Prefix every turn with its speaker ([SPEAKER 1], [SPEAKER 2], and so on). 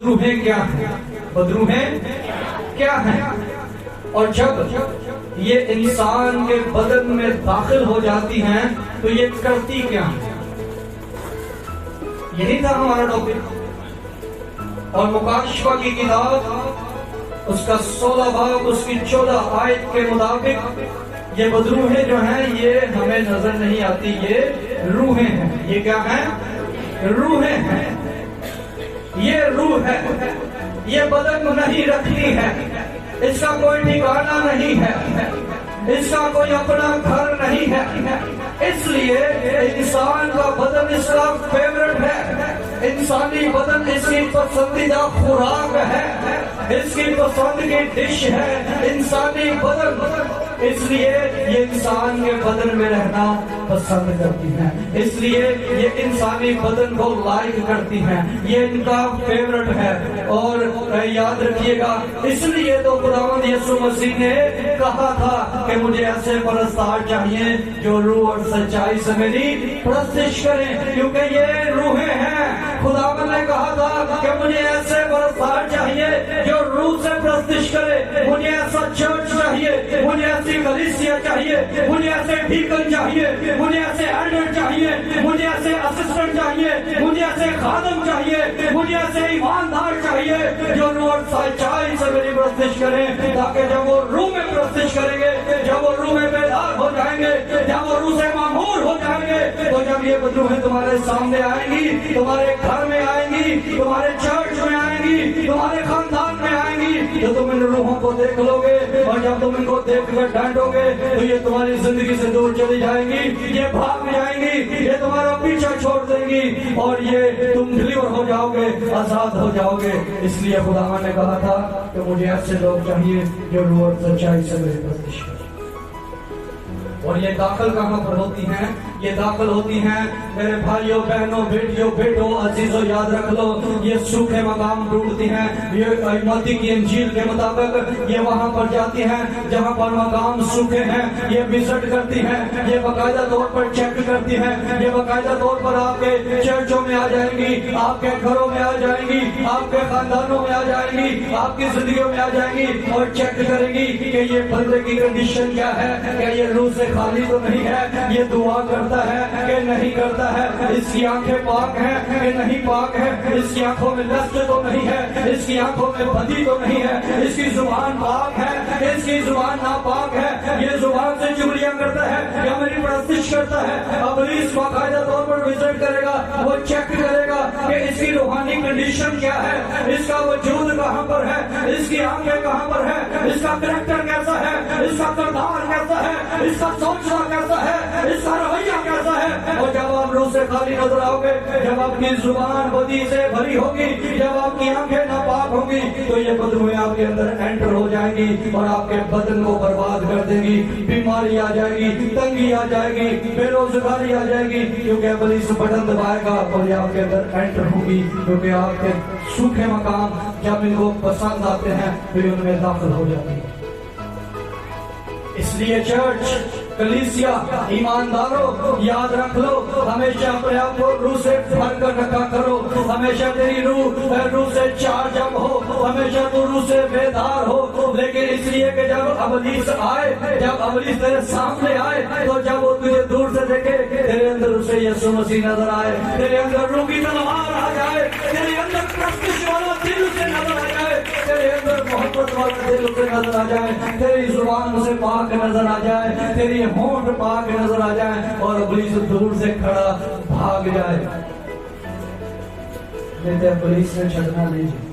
[SPEAKER 1] रूहें क्या हैं, बदरूहें क्या हैं। और जब ये इंसान के बदन में दाखिल हो जाती हैं तो ये करती क्या है, यही था हमारा टॉपिक। और मुकाशफा की किताब उसका 16 बाब उसकी 14 आयत के मुताबिक ये बदरूहें जो हैं ये हमें नजर नहीं आती, ये रूहें हैं। ये क्या हैं? रूहें हैं। ये रूह है, ये बदन नहीं रखती है, इसका कोई ठिकाना नहीं है, इसका कोई अपना घर नहीं है। इसलिए इंसान का बदन इसका फेवरेट है, इंसानी बदन इसकी पसंदीदा खुराक है, इसकी पसंद की डिश है इंसानी बदन। इसलिए ये इंसान के बदन में रहना पसंद करती हैं, इसलिए ये इंसानी बदन को लाइक करती हैं, ये इनका फेवरेट है। और याद रखिएगा, इसलिए तो खुदावंद यीशु मसीह ने कहा था कि मुझे ऐसे परस्तार चाहिए जो रूह और सच्चाई से मेरी परस्तिश करें, क्योंकि ये रूहें हैं। खुदावंद ने कहा था कि मुझे ऐसे परस्तार चाहिए जो रूह से परस्तिश करे, मुझे ऐसा चर्च चाहिए, मुझे ऐसी कलीसिया चाहिए, मुझे ऐसे डीकन चाहिए, मुझे ऐसे एल्डर चाहिए, मुझे ऐसे असिस्टेंट चाहिए, मुझे ऐसे खादम चाहिए, मुझे ऐसे ईमानदार चाहिए जो रूह और सच्चाई से मेरी परस्तिश करें, ताकि जब वो रूह में परस्तिश करेंगे, जब वो रूह में बेदार हो जाएंगे, जब वो रूह से मामूर हो जाएंगे, तो जब ये बदरूहें तुम्हारे सामने आएंगी, तुम्हारे घर में आएंगी, तुम्हारे चर्च में आएंगी, तुम्हारे खानदान में आएंगी, तो तुम इन रूहों को देख लोगे। और जब तुम इनको देख कर डांटोगे तो ये तुम्हारी जिंदगी से दूर चली जाएंगी, ये भाग जाएंगी, ये तुम्हारा पीछा छोड़ देंगी और ये तुम डिलीवर हो जाओगे, आजाद हो जाओगे। इसलिए खुदावन ने कहा था कि मुझे ऐसे लोग चाहिए जो रूह और सच्चाई से मेरी परस्तिश करें। और ये दाखिल कहाँ पर होती हैं? ये दाखिल होती हैं मेरे भाइयों बहनों बेटियों बेटों अजीजों, याद रख लो, ये सूखे मकाम ढूंढती हैं। ये मत्ती की इंजील के मुताबिक ये वहां पर जाती हैं जहां पर मकाम सूखे हैं, ये विजिट करती हैं, ये बाकायदा तौर पर चेक करती हैं, ये बाकायदा तौर पर आपके चर्चों में आ जाएंगी, आपके घरों में आ जाएंगी, आपके खानदानों में आ जाएंगी, आपकी जिंदगियों में आ जाएंगी और चेक करेंगी कि ये बंदे की कंडीशन क्या है, क्या ये रूह से खाली तो नहीं है, ये दुआ करता है कि नहीं करता है, इसकी आंखें पाक हैं कि नहीं पाक है, इसकी आंखों में लस्ट तो नहीं है, इसकी आंखों में बदी तो नहीं है, इसकी जुबान पाक है, इसकी जुबान नापाक है, ये जुबान से चुगलियां करता है या मेरी परस्तिश करता है। अब इस बाकायदा तौर पर विजिट करेगा, वो चेक करेगा कि इसकी रूहानी कंडीशन क्या है, इसका वजूद कहाँ पर है, इसकी आंखें कहाँ पर है, इसका कैरेक्टर कैसा है, इसका किरदार कैसा है, इसका सोचना कैसा है, इसका रवैया कैसा है। और जब आप रूह से खाली नजर आओगे, जब आपकी जुबान बदी से भरी होगी, जब आपकी आंखें नापाक होंगी, तो ये बदरूहें आपके अंदर एंटर हो जाएंगी और आपके बदन को बर्बाद कर देंगी। बीमारी आ जाएगी, तंगी आ जाएगी, बेरोजगारी आ जाएगी, क्योंकि इब्लीस बटन दबाएगा और ये आपके अंदर एंटर होगी, क्योंकि आपके सूखे मकाम जब इनको पसंद आते हैं फिर उनमें दाखिल हो जाती है। इसलिए चर्च कलीसिया ईमानदारों याद रख लो, हमेशा अपने आप को रूह से भर कर रखा करो, हमेशा तेरी रूह से चार्ज अप हो, हमेशा तू रूह से बेदार हो। लेकिन इसलिए कि जब इब्लीस आए, जब इब्लीस तेरे सामने आए, तो जब वो तुझे दूर से देखे, तेरे अंदर उसे यीशु मसीह नजर आए, तेरे अंदर रूह की तलवार आ जाए, तेरे अंदर परस्तिश वाला दिल उसे नजर आ जाए, तेरे अंदर मोहब्बत वाला दिल उसे नजर आ जाए, तेरी जुबान उसे पाक नजर आ जाए, तेरी होंठ पाक नजर आ जाए और इब्लीस दूर से खड़ा भाग जाए। पुलिस ने छड़ना नहीं।